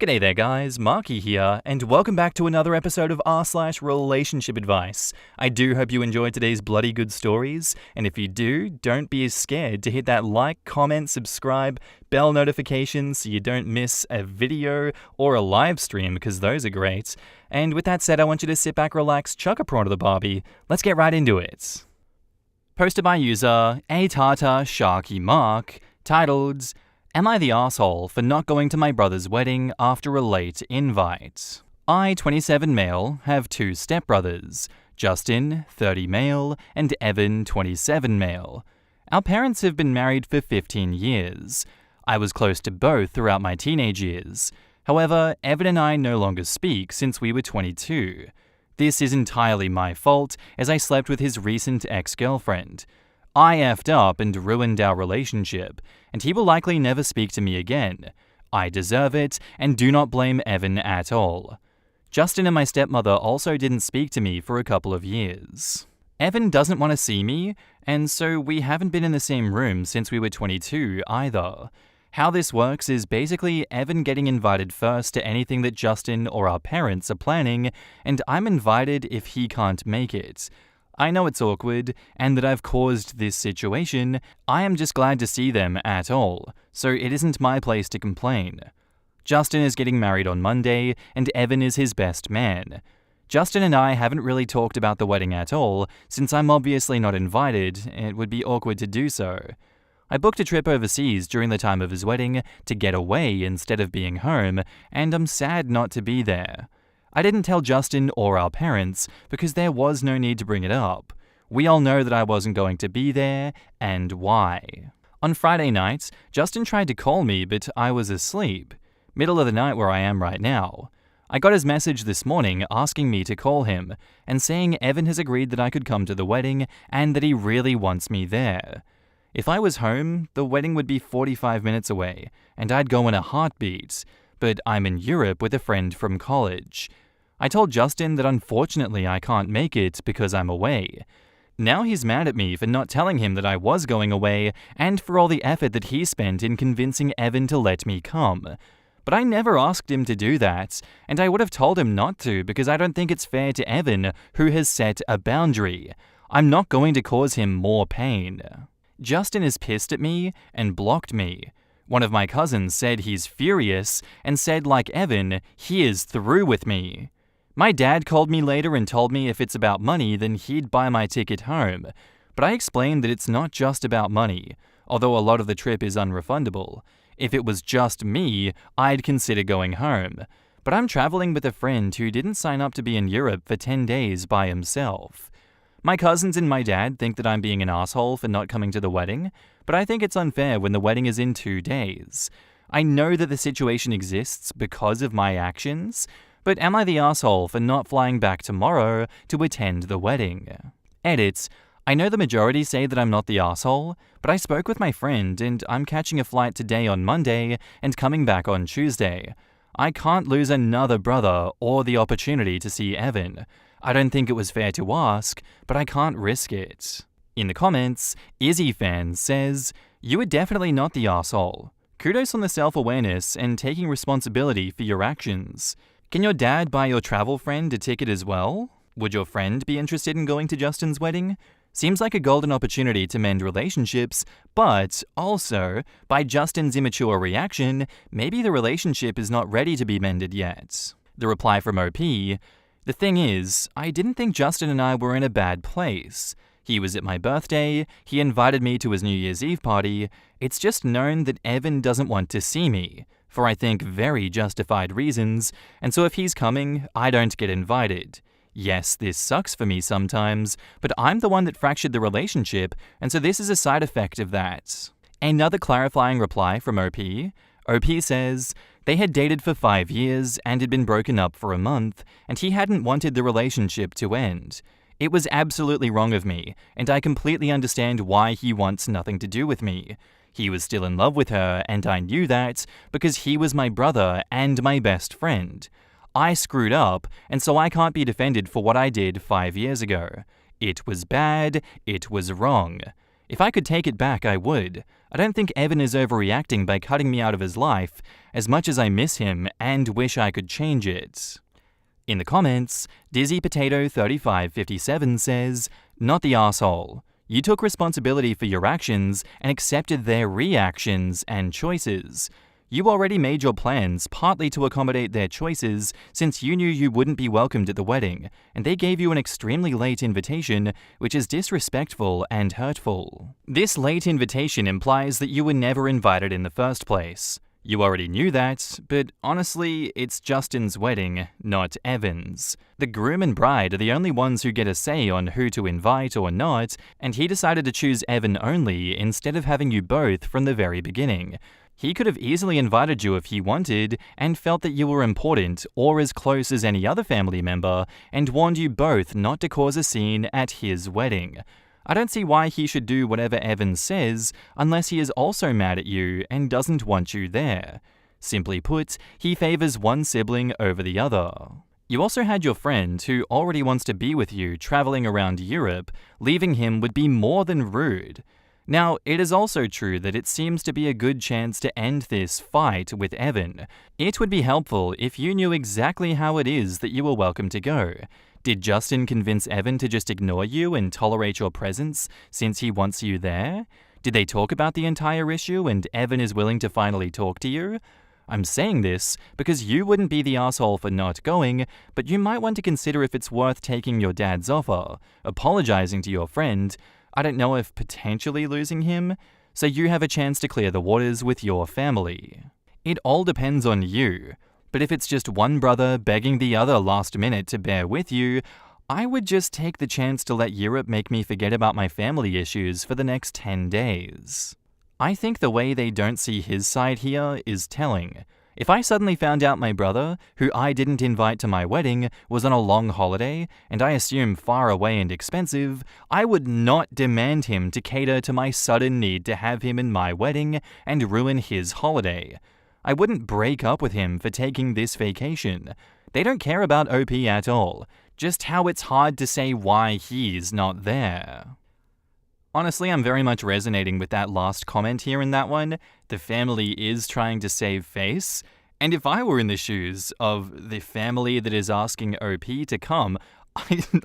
G'day there guys, Marky here, and welcome back to another episode of r/relationship advice. I do hope you enjoyed today's bloody good stories, and if you do, don't be scared to hit that like, comment, subscribe, bell notification so you don't miss a video or a live stream, because those are great. And with that said, I want you to sit back, relax, chuck a prawn to the Barbie. Let's get right into it. Posted by user Atata Sharky Mark, titled, Am I the asshole for not going to my brother's wedding after a late invite? I, 27 male, have two stepbrothers, Justin, 30 male, and Evan, 27 male. Our parents have been married for 15 years. I was close to both throughout my teenage years. However, Evan and I no longer speak since we were 22. This is entirely my fault, as I slept with his recent ex-girlfriend. I effed up and ruined our relationship, and he will likely never speak to me again. I deserve it, and do not blame Evan at all. Justin and my stepmother also didn't speak to me for a couple of years. Evan doesn't want to see me, and so we haven't been in the same room since we were 22 either. How this works is basically Evan getting invited first to anything that Justin or our parents are planning, and I'm invited if he can't make it. I know it's awkward, and that I've caused this situation. I am just glad to see them at all, so it isn't my place to complain. Justin is getting married on Monday, and Evan is his best man. Justin and I haven't really talked about the wedding at all, since I'm obviously not invited. It would be awkward to do so. I booked a trip overseas during the time of his wedding to get away instead of being home, and I'm sad not to be there. I didn't tell Justin or our parents because there was no need to bring it up. We all know that I wasn't going to be there, and why. On Friday night, Justin tried to call me, but I was asleep. Middle of the night where I am right now. I got his message this morning asking me to call him, and saying Evan has agreed that I could come to the wedding and that he really wants me there. If I was home, the wedding would be 45 minutes away, and I'd go in a heartbeat. But I'm in Europe with a friend from college. I told Justin that unfortunately I can't make it because I'm away. Now he's mad at me for not telling him that I was going away and for all the effort that he spent in convincing Evan to let me come. But I never asked him to do that, and I would have told him not to because I don't think it's fair to Evan, who has set a boundary. I'm not going to cause him more pain. Justin is pissed at me and blocked me. One of my cousins said he's furious and said, like Evan, he is through with me. My dad called me later and told me if it's about money, then he'd buy my ticket home. But I explained that it's not just about money, although a lot of the trip is unrefundable. If it was just me, I'd consider going home. But I'm traveling with a friend who didn't sign up to be in Europe for 10 days by himself. My cousins and my dad think that I'm being an asshole for not coming to the wedding, but I think it's unfair when the wedding is in 2 days. I know that the situation exists because of my actions, but am I the asshole for not flying back tomorrow to attend the wedding? Edits. I know the majority say that I'm not the asshole, but I spoke with my friend and I'm catching a flight today on Monday and coming back on Tuesday. I can't lose another brother or the opportunity to see Evan. I don't think it was fair to ask, but I can't risk it. In the comments, IzzyFan says, You are definitely not the asshole. Kudos on the self-awareness and taking responsibility for your actions. Can your dad buy your travel friend a ticket as well? Would your friend be interested in going to Justin's wedding? Seems like a golden opportunity to mend relationships, but also, by Justin's immature reaction, maybe the relationship is not ready to be mended yet. The reply from OP, The thing is, I didn't think Justin and I were in a bad place. He was at my birthday, he invited me to his New Year's Eve party. It's just known that Evan doesn't want to see me, for I think very justified reasons, and so if he's coming, I don't get invited. Yes, this sucks for me sometimes, but I'm the one that fractured the relationship, and so this is a side effect of that. Another clarifying reply from OP. OP says, they had dated for 5 years and had been broken up for a month, and he hadn't wanted the relationship to end. It was absolutely wrong of me, and I completely understand why he wants nothing to do with me. He was still in love with her, and I knew that because he was my brother and my best friend. I screwed up, and so I can't be defended for what I did 5 years ago. It was bad, it was wrong. If I could take it back, I would. I don't think Evan is overreacting by cutting me out of his life, as much as I miss him and wish I could change it. In the comments, DizzyPotato3557 says, "Not the asshole. You took responsibility for your actions and accepted their reactions and choices. You already made your plans partly to accommodate their choices since you knew you wouldn't be welcomed at the wedding, and they gave you an extremely late invitation, which is disrespectful and hurtful. This late invitation implies that you were never invited in the first place. You already knew that, but honestly, it's Justin's wedding, not Evan's. The groom and bride are the only ones who get a say on who to invite or not, and he decided to choose Evan only instead of having you both from the very beginning. He could have easily invited you if he wanted and felt that you were important or as close as any other family member and warned you both not to cause a scene at his wedding. I don't see why he should do whatever Evan says unless he is also mad at you and doesn't want you there. Simply put, he favors one sibling over the other. You also had your friend who already wants to be with you traveling around Europe. Leaving him would be more than rude. Now, it is also true that it seems to be a good chance to end this fight with Evan. It would be helpful if you knew exactly how it is that you were welcome to go. Did Justin convince Evan to just ignore you and tolerate your presence since he wants you there? Did they talk about the entire issue and Evan is willing to finally talk to you? I'm saying this because you wouldn't be the asshole for not going, but you might want to consider if it's worth taking your dad's offer, apologizing to your friend. I don't know if potentially losing him, so you have a chance to clear the waters with your family. It all depends on you. But if it's just one brother begging the other last minute to bear with you, I would just take the chance to let Europe make me forget about my family issues for the next 10 days. I think the way they don't see his side here is telling. If I suddenly found out my brother, who I didn't invite to my wedding, was on a long holiday, and I assume far away and expensive, I would not demand him to cater to my sudden need to have him in my wedding and ruin his holiday. I wouldn't break up with him for taking this vacation. They don't care about OP at all, just how it's hard to say why he's not there. Honestly, I'm very much resonating with that last comment here in that one. The family is trying to save face, and if I were in the shoes of the family that is asking OP to come,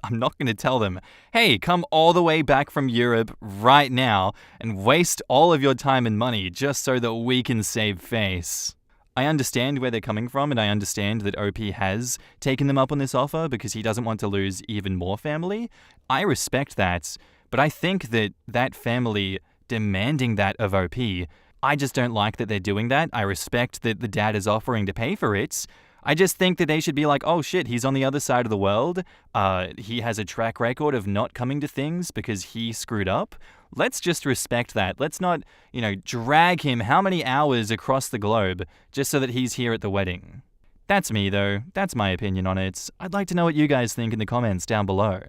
I'm not going to tell them, hey, come all the way back from Europe right now and waste all of your time and money just so that we can save face. I understand where they're coming from, and I understand that OP has taken them up on this offer because he doesn't want to lose even more family. I respect that, but I think that that family demanding that of OP, I just don't like that they're doing that. I respect that the dad is offering to pay for it. I just think that they should be like, oh shit, he's on the other side of the world. He has a track record of not coming to things because he screwed up. Let's just respect that. Let's not, drag him how many hours across the globe just so that he's here at the wedding. That's me though. That's my opinion on it. I'd like to know what you guys think in the comments down below.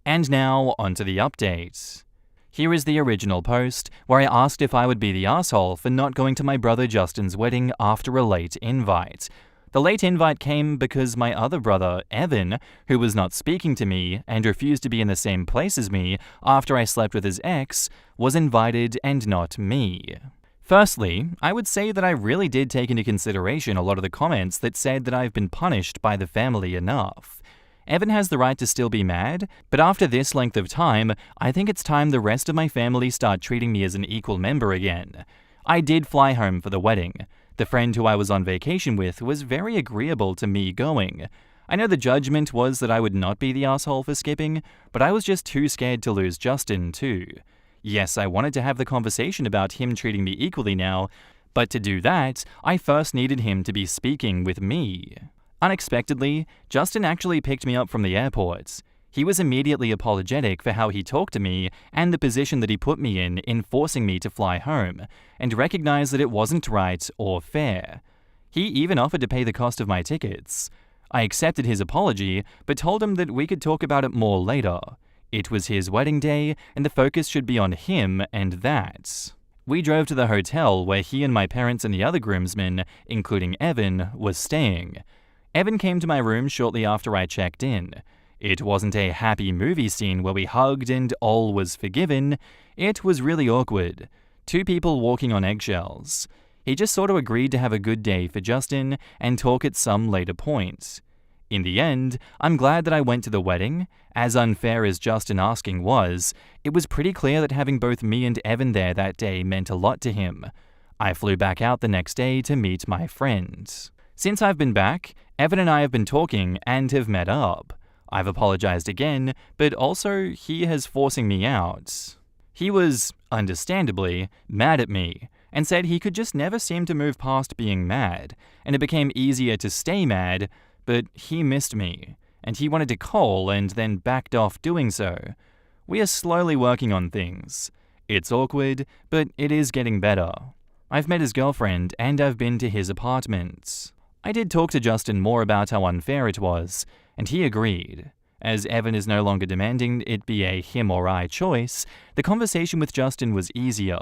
And now, onto the update. Here is the original post, where I asked if I would be the asshole for not going to my brother Justin's wedding after a late invite. The late invite came because my other brother, Evan, who was not speaking to me and refused to be in the same place as me after I slept with his ex, was invited and not me. Firstly, I would say that I really did take into consideration a lot of the comments that said that I've been punished by the family enough. Evan has the right to still be mad, but after this length of time, I think it's time the rest of my family start treating me as an equal member again. I did fly home for the wedding. The friend who I was on vacation with was very agreeable to me going. I know the judgment was that I would not be the asshole for skipping, but I was just too scared to lose Justin too. Yes, I wanted to have the conversation about him treating me equally now, but to do that, I first needed him to be speaking with me. Unexpectedly, Justin actually picked me up from the airport. He was immediately apologetic for how he talked to me and the position that he put me in forcing me to fly home, and recognized that it wasn't right or fair. He even offered to pay the cost of my tickets. I accepted his apology, but told him that we could talk about it more later. It was his wedding day, and the focus should be on him and that. We drove to the hotel where he and my parents and the other groomsmen, including Evan, was staying. Evan came to my room shortly after I checked in. It wasn't a happy movie scene where we hugged and all was forgiven. It was really awkward. Two people walking on eggshells. He just sort of agreed to have a good day for Justin and talk at some later point. In the end, I'm glad that I went to the wedding. As unfair as Justin asking was, it was pretty clear that having both me and Evan there that day meant a lot to him. I flew back out the next day to meet my friend. Since I've been back, Evan and I have been talking and have met up. I've apologized again, but also he has forcing me out. He was, understandably, mad at me, and said he could just never seem to move past being mad, and it became easier to stay mad, but he missed me, and he wanted to call and then backed off doing so. We are slowly working on things. It's awkward, but it is getting better. I've met his girlfriend and I've been to his apartment. I did talk to Justin more about how unfair it was, and he agreed. As Evan is no longer demanding it be a him or I choice, the conversation with Justin was easier.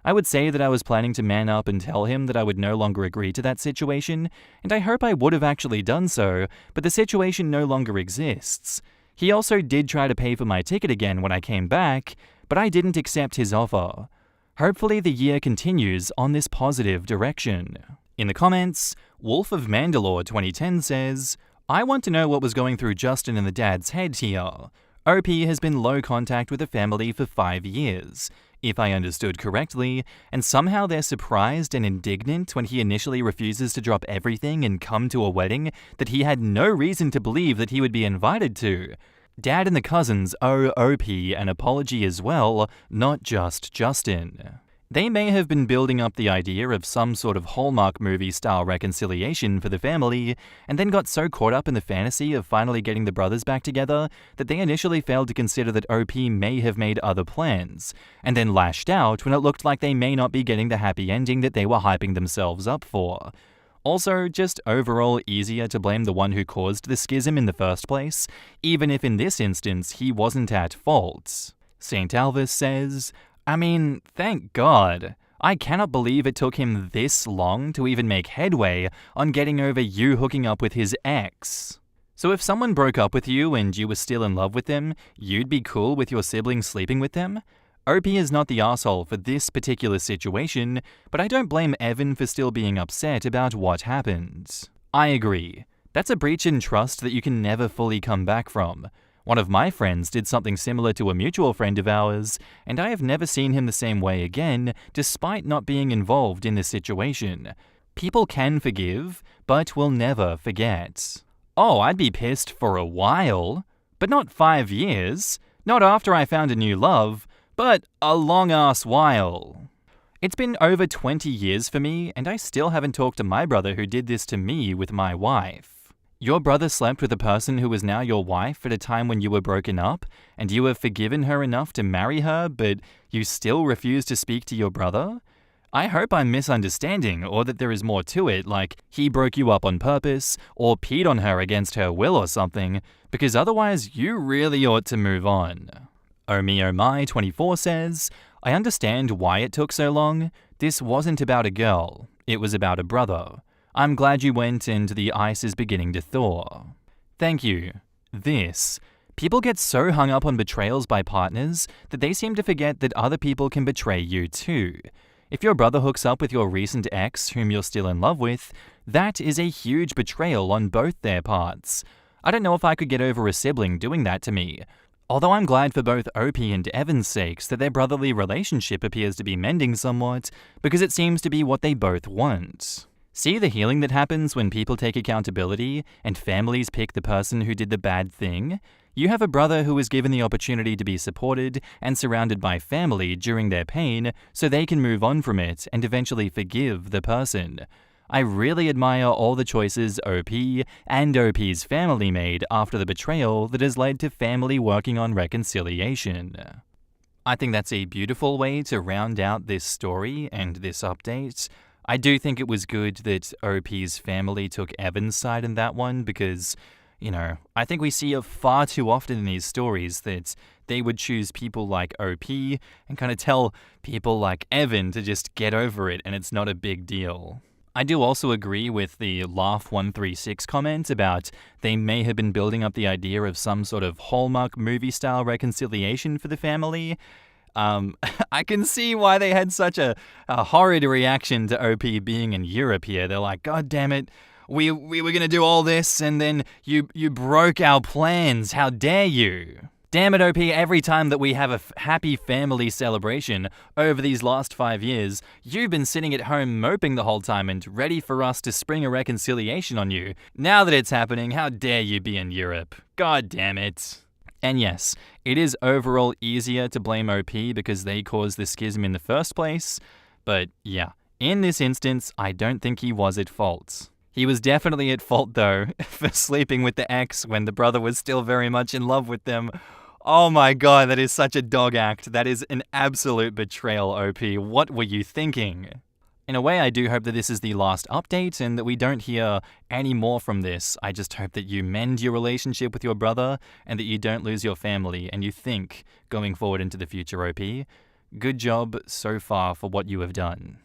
I would say that I was planning to man up and tell him that I would no longer agree to that situation, and I hope I would have actually done so, but the situation no longer exists. He also did try to pay for my ticket again when I came back, but I didn't accept his offer. Hopefully the year continues on this positive direction. In the comments, Wolf of Mandalore 2010 says, I want to know what was going through Justin and the dad's head here. OP has been low contact with the family for 5 years, if I understood correctly, and somehow they're surprised and indignant when he initially refuses to drop everything and come to a wedding that he had no reason to believe that he would be invited to. Dad and the cousins owe OP an apology as well, not just Justin. They may have been building up the idea of some sort of Hallmark movie-style reconciliation for the family, and then got so caught up in the fantasy of finally getting the brothers back together that they initially failed to consider that OP may have made other plans, and then lashed out when it looked like they may not be getting the happy ending that they were hyping themselves up for. Also, just overall easier to blame the one who caused the schism in the first place, even if in this instance he wasn't at fault. St. Alvis says, I mean, thank God. I cannot believe it took him this long to even make headway on getting over you hooking up with his ex. So if someone broke up with you and you were still in love with them, you'd be cool with your siblings sleeping with them? OP is not the asshole for this particular situation, but I don't blame Evan for still being upset about what happened. I agree. That's a breach in trust that you can never fully come back from. One of my friends did something similar to a mutual friend of ours, and I have never seen him the same way again, despite not being involved in the situation. People can forgive, but will never forget. Oh, I'd be pissed for a while, but not 5 years. Not after I found a new love, but a long-ass while. It's been over 20 years for me, and I still haven't talked to my brother who did this to me with my wife. Your brother slept with a person who was now your wife at a time when you were broken up, and you have forgiven her enough to marry her, but you still refuse to speak to your brother? I hope I'm misunderstanding, or that there is more to it, like he broke you up on purpose, or peed on her against her will or something, because otherwise you really ought to move on. OmiOmy24 says, I understand why it took so long. This wasn't about a girl, it was about a brother. I'm glad you went and the ice is beginning to thaw. Thank you. People get so hung up on betrayals by partners that they seem to forget that other people can betray you too. If your brother hooks up with your recent ex whom you're still in love with, that is a huge betrayal on both their parts. I don't know if I could get over a sibling doing that to me. Although I'm glad for both OP and Evan's sakes that their brotherly relationship appears to be mending somewhat, because it seems to be what they both want. See the healing that happens when people take accountability and families pick the person who did the bad thing? You have a brother who was given the opportunity to be supported and surrounded by family during their pain so they can move on from it and eventually forgive the person. I really admire all the choices OP and OP's family made after the betrayal that has led to family working on reconciliation. I think that's a beautiful way to round out this story and this update. I do think it was good that OP's family took Evan's side in that one because, I think we see it far too often in these stories that they would choose people like OP and kind of tell people like Evan to just get over it and it's not a big deal. I do also agree with the Laugh136 comment about they may have been building up the idea of some sort of Hallmark movie-style reconciliation for the family. I can see why they had such a horrid reaction to OP being in Europe here. They're like, God damn it, we were going to do all this and then you broke our plans. How dare you? Damn it, OP, every time that we have a happy family celebration over these last 5 years, you've been sitting at home moping the whole time and ready for us to spring a reconciliation on you. Now that it's happening, how dare you be in Europe? God damn it. And yes, it is overall easier to blame OP because they caused the schism in the first place, but yeah, in this instance, I don't think he was at fault. He was definitely at fault, though, for sleeping with the ex when the brother was still very much in love with them. Oh my god, that is such a dog act. That is an absolute betrayal, OP. What were you thinking? In a way, I do hope that this is the last update and that we don't hear any more from this. I just hope that you mend your relationship with your brother and that you don't lose your family and you think going forward into the future, OP. Good job so far for what you have done.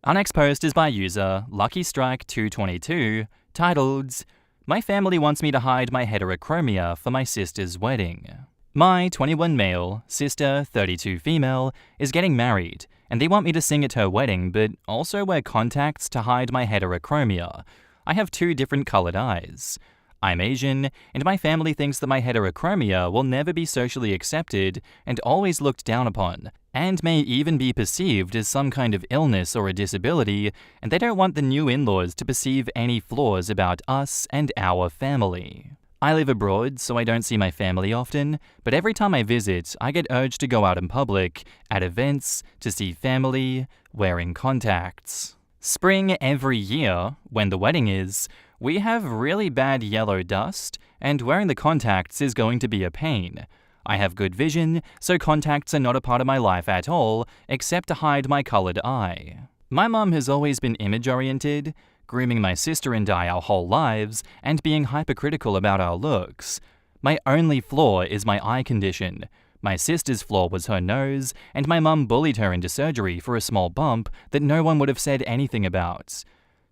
Our next post is by user LuckyStrike222, titled, My family wants me to hide my heterochromia for my sister's wedding. My 21 male, sister 32 female, is getting married, and they want me to sing at her wedding but also wear contacts to hide my heterochromia. I have 2 different colored eyes. I'm Asian, and my family thinks that my heterochromia will never be socially accepted and always looked down upon, and may even be perceived as some kind of illness or a disability, and they don't want the new in-laws to perceive any flaws about us and our family. I live abroad, so I don't see my family often, but every time I visit, I get urged to go out in public, at events, to see family, wearing contacts. Spring every year, when the wedding is, we have really bad yellow dust, and wearing the contacts is going to be a pain. I have good vision, so contacts are not a part of my life at all, except to hide my colored eye. My mum has always been image-oriented, grooming my sister and I our whole lives, and being hypercritical about our looks. My only flaw is my eye condition. My sister's flaw was her nose, and my mum bullied her into surgery for a small bump that no one would have said anything about.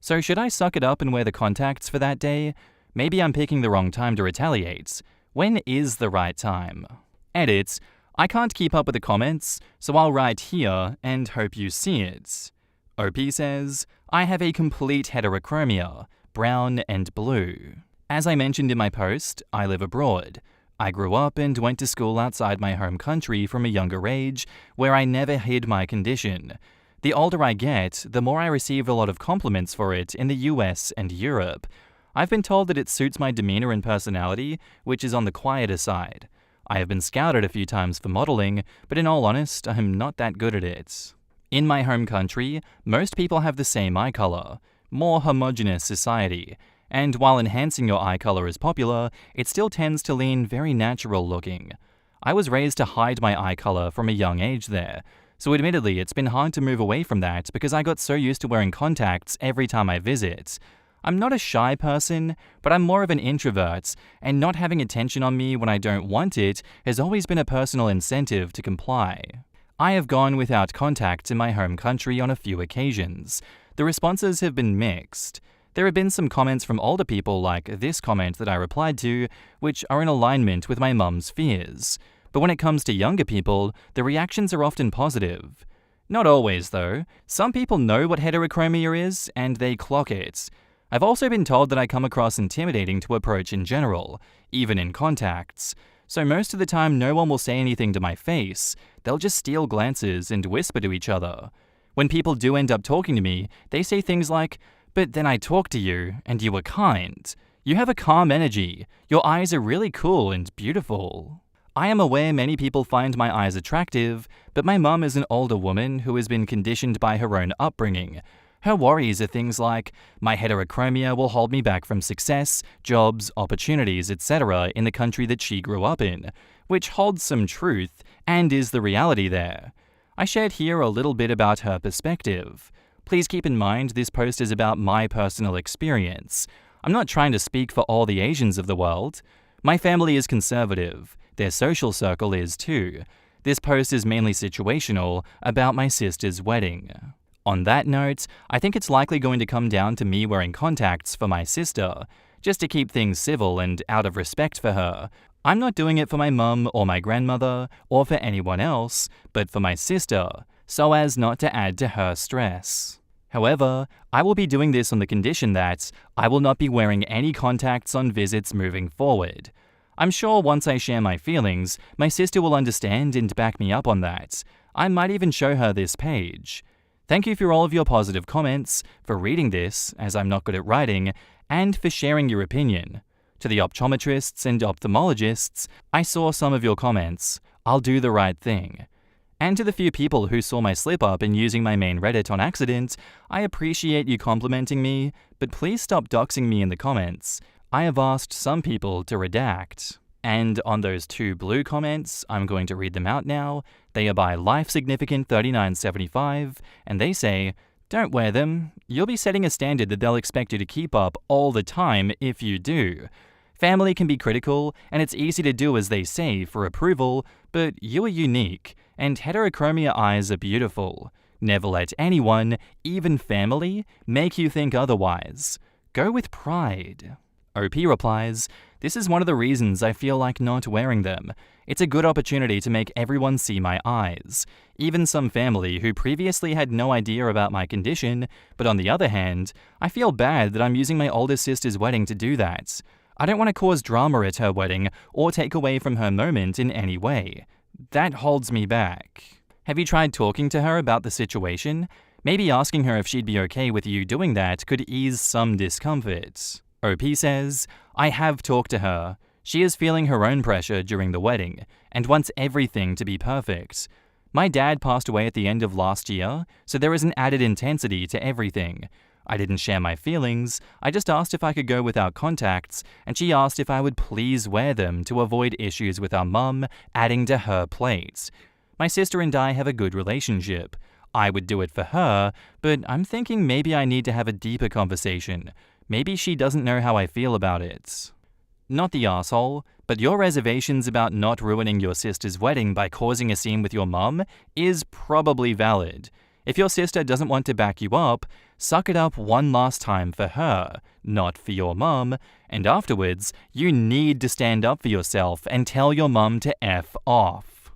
So should I suck it up and wear the contacts for that day? Maybe I'm picking the wrong time to retaliate. When is the right time? Edit. I can't keep up with the comments, so I'll write here and hope you see it. OP says, I have a complete heterochromia, brown and blue. As I mentioned in my post, I live abroad. I grew up and went to school outside my home country from a younger age, where I never hid my condition. The older I get, the more I receive a lot of compliments for it in the US and Europe. I've been told that it suits my demeanor and personality, which is on the quieter side. I have been scouted a few times for modeling, but in all honest, I'm not that good at it. In my home country, most people have the same eye color, more homogeneous society, and while enhancing your eye color is popular, it still tends to lean very natural looking. I was raised to hide my eye color from a young age there, so admittedly it's been hard to move away from that because I got so used to wearing contacts every time I visit. I'm not a shy person, but I'm more of an introvert, and not having attention on me when I don't want it has always been a personal incentive to comply. I have gone without contacts in my home country on a few occasions. The responses have been mixed. There have been some comments from older people like this comment that I replied to, which are in alignment with my mum's fears. But when it comes to younger people, the reactions are often positive. Not always, though. Some people know what heterochromia is, and they clock it. I've also been told that I come across intimidating to approach in general, even in contacts. So most of the time no one will say anything to my face, they'll just steal glances and whisper to each other. When people do end up talking to me, they say things like, "But then I talked to you, and you were kind. You have a calm energy. Your eyes are really cool and beautiful." I am aware many people find my eyes attractive, but my mum is an older woman who has been conditioned by her own upbringing. Her worries are things like, my heterochromia will hold me back from success, jobs, opportunities, etc. in the country that she grew up in, which holds some truth and is the reality there. I shared here a little bit about her perspective. Please keep in mind this post is about my personal experience. I'm not trying to speak for all the Asians of the world. My family is conservative. Their social circle is too. This post is mainly situational about my sister's wedding. On that note, I think it's likely going to come down to me wearing contacts for my sister, just to keep things civil and out of respect for her. I'm not doing it for my mum or my grandmother or for anyone else, but for my sister, so as not to add to her stress. However, I will be doing this on the condition that I will not be wearing any contacts on visits moving forward. I'm sure once I share my feelings, my sister will understand and back me up on that. I might even show her this page. Thank you for all of your positive comments, for reading this, as I'm not good at writing, and for sharing your opinion. To the optometrists and ophthalmologists, I saw some of your comments. I'll do the right thing. And to the few people who saw my slip-up in using my main Reddit on accident, I appreciate you complimenting me, but please stop doxing me in the comments. I have asked some people to redact. And on those 2 blue comments, I'm going to read them out now. They are by LifeSignificant3975, and they say, "Don't wear them. You'll be setting a standard that they'll expect you to keep up all the time if you do. Family can be critical, and it's easy to do as they say for approval, but you are unique, and heterochromia eyes are beautiful. Never let anyone, even family, make you think otherwise. Go with pride." OP replies, "This is one of the reasons I feel like not wearing them. It's a good opportunity to make everyone see my eyes. Even some family who previously had no idea about my condition, but on the other hand, I feel bad that I'm using my older sister's wedding to do that. I don't want to cause drama at her wedding or take away from her moment in any way. That holds me back. Have you tried talking to her about the situation? Maybe asking her if she'd be okay with you doing that could ease some discomfort." OP says, "I have talked to her. She is feeling her own pressure during the wedding and wants everything to be perfect. My dad passed away at the end of last year, so there is an added intensity to everything. I didn't share my feelings, I just asked if I could go without contacts, and she asked if I would please wear them to avoid issues with our mum adding to her plate. My sister and I have a good relationship. I would do it for her, but I'm thinking maybe I need to have a deeper conversation. Maybe she doesn't know how I feel about it." Not the asshole, but your reservations about not ruining your sister's wedding by causing a scene with your mum is probably valid. If your sister doesn't want to back you up, suck it up one last time for her, not for your mum, and afterwards, you need to stand up for yourself and tell your mum to F off.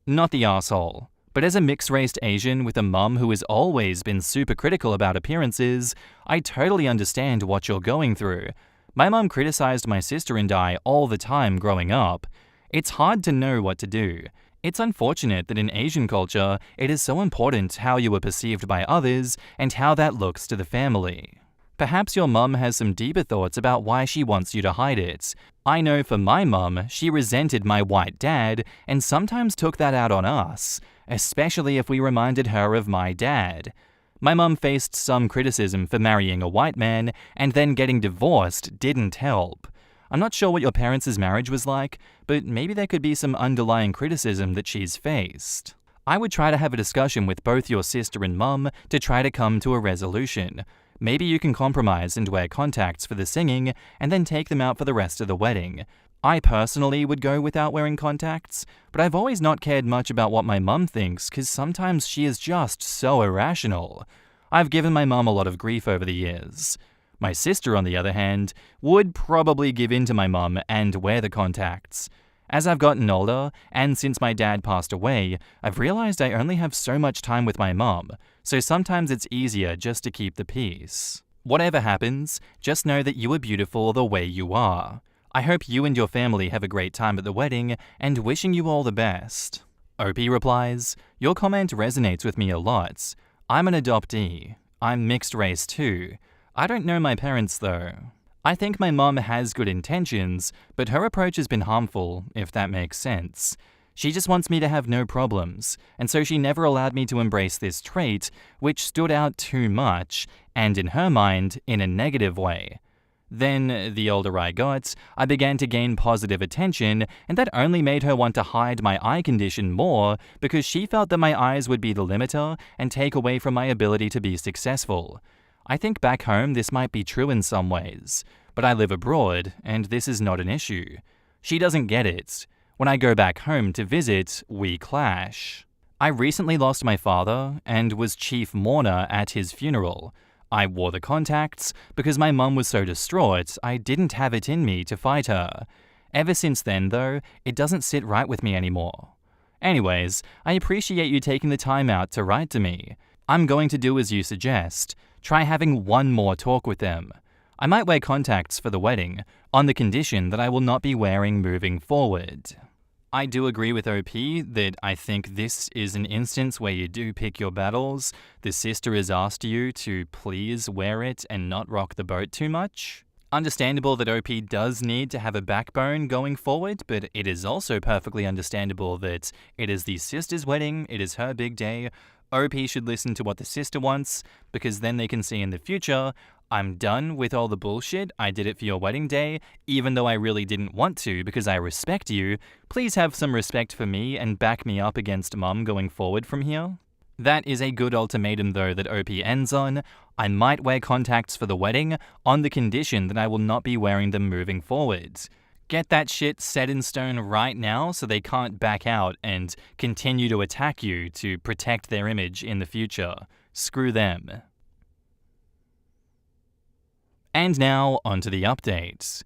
Not the asshole, but as a mixed-raced Asian with a mum who has always been super critical about appearances, I totally understand what you're going through. My mum criticized my sister and I all the time growing up. It's hard to know what to do. It's unfortunate that in Asian culture, it is so important how you are perceived by others and how that looks to the family. Perhaps your mum has some deeper thoughts about why she wants you to hide it. I know for my mum, she resented my white dad and sometimes took that out on us, especially if we reminded her of my dad. My mum faced some criticism for marrying a white man, and then getting divorced didn't help. I'm not sure what your parents' marriage was like, but maybe there could be some underlying criticism that she's faced. I would try to have a discussion with both your sister and mum to try to come to a resolution. Maybe you can compromise and wear contacts for the singing, and then take them out for the rest of the wedding. I personally would go without wearing contacts, but I've always not cared much about what my mum thinks because sometimes she is just so irrational. I've given my mum a lot of grief over the years. My sister, on the other hand, would probably give in to my mum and wear the contacts. As I've gotten older, and since my dad passed away, I've realized I only have so much time with my mum, so sometimes it's easier just to keep the peace. Whatever happens, just know that you are beautiful the way you are. I hope you and your family have a great time at the wedding, and wishing you all the best." OP replies, "Your comment resonates with me a lot. I'm an adoptee. I'm mixed race too. I don't know my parents though. I think my mum has good intentions, but her approach has been harmful, if that makes sense. She just wants me to have no problems, and so she never allowed me to embrace this trait, which stood out too much, and in her mind, in a negative way. Then, the older I got, I began to gain positive attention, and that only made her want to hide my eye condition more because she felt that my eyes would be the limiter and take away from my ability to be successful. I think back home this might be true in some ways, but I live abroad, and this is not an issue. She doesn't get it. When I go back home to visit, we clash." I recently lost my father and was chief mourner at his funeral. I wore the contacts because my mum was so distraught I didn't have it in me to fight her. Ever since then, though, it doesn't sit right with me anymore. Anyways, I appreciate you taking the time out to write to me. I'm going to do as you suggest. Try having one more talk with them. I might wear contacts for the wedding, on the condition that I will not be wearing moving forward. I do agree with OP that I think this is an instance where you do pick your battles. The sister has asked you to please wear it and not rock the boat too much. Understandable that OP does need to have a backbone going forward, but it is also perfectly understandable that it is the sister's wedding, it is her big day. OP should listen to what the sister wants, because then they can see in the future, I'm done with all the bullshit, I did it for your wedding day, even though I really didn't want to because I respect you. Please have some respect for me and back me up against mum going forward from here. That is a good ultimatum though that OP ends on. I might wear contacts for the wedding on the condition that I will not be wearing them moving forward. Get that shit set in stone right now so they can't back out and continue to attack you to protect their image in the future. Screw them. And now, onto the updates.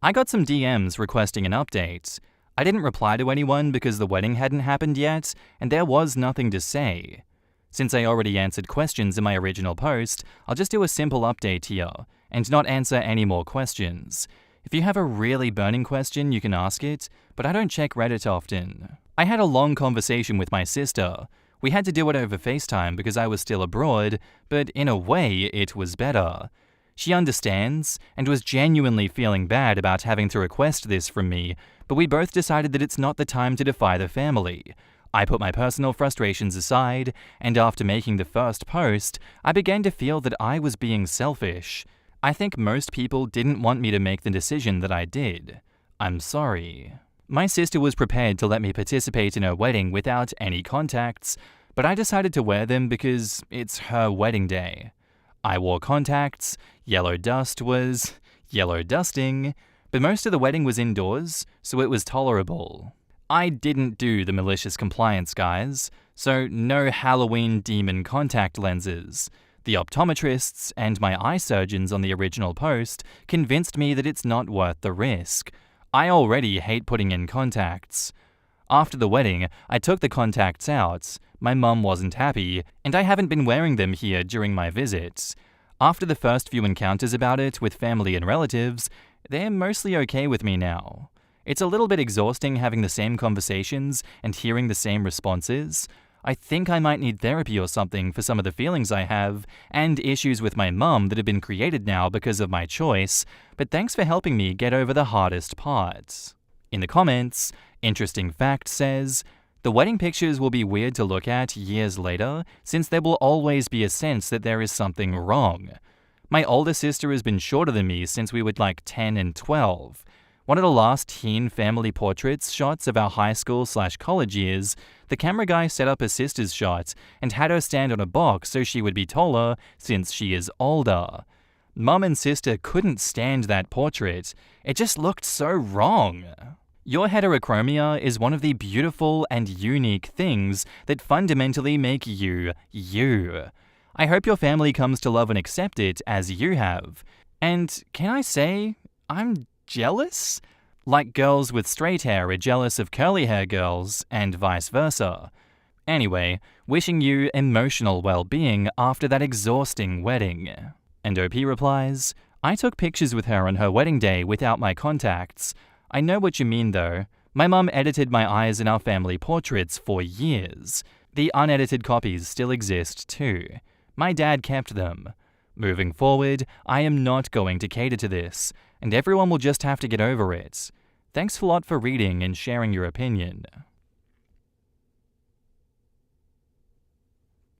I got some DMs requesting an update. I didn't reply to anyone because the wedding hadn't happened yet, and there was nothing to say. Since I already answered questions in my original post, I'll just do a simple update here, and not answer any more questions. If you have a really burning question, you can ask it, but I don't check Reddit often. I had a long conversation with my sister. We had to do it over FaceTime because I was still abroad, but in a way, it was better. She understands, and was genuinely feeling bad about having to request this from me, but we both decided that it's not the time to defy the family. I put my personal frustrations aside, and after making the first post, I began to feel that I was being selfish. I think most people didn't want me to make the decision that I did. I'm sorry. My sister was prepared to let me participate in her wedding without any contacts, but I decided to wear them because it's her wedding day. I wore contacts, yellow dust was yellow dusting, but most of the wedding was indoors, so it was tolerable. I didn't do the malicious compliance, guys, so no Halloween demon contact lenses. The optometrists and my eye surgeons on the original post convinced me that it's not worth the risk. I already hate putting in contacts. After the wedding, I took the contacts out. My mum wasn't happy, and I haven't been wearing them here during my visits. After the first few encounters about it with family and relatives, they're mostly okay with me now. It's a little bit exhausting having the same conversations and hearing the same responses. I think I might need therapy or something for some of the feelings I have, and issues with my mum that have been created now because of my choice, but thanks for helping me get over the hardest part. In the comments, Interesting Fact says, the wedding pictures will be weird to look at years later, since there will always be a sense that there is something wrong. My older sister has been shorter than me since we were like 10 and 12. One of the last teen family portraits shots of our high school/college years, the camera guy set up a sister's shot and had her stand on a box so she would be taller since she is older. Mum and sister couldn't stand that portrait. It just looked so wrong. Your heterochromia is one of the beautiful and unique things that fundamentally make you, you. I hope your family comes to love and accept it as you have. And can I say, I'm jealous? Like girls with straight hair are jealous of curly hair girls, and vice versa. Anyway, wishing you emotional well-being after that exhausting wedding. And OP replies, I took pictures with her on her wedding day without my contacts. I know what you mean though. My mum edited my eyes in our family portraits for years. The unedited copies still exist too. My dad kept them. Moving forward, I am not going to cater to this, and everyone will just have to get over it. Thanks a lot for reading and sharing your opinion.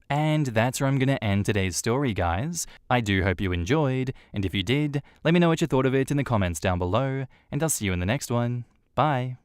And that's where I'm going to end today's story, guys. I do hope you enjoyed, and if you did, let me know what you thought of it in the comments down below, and I'll see you in the next one. Bye.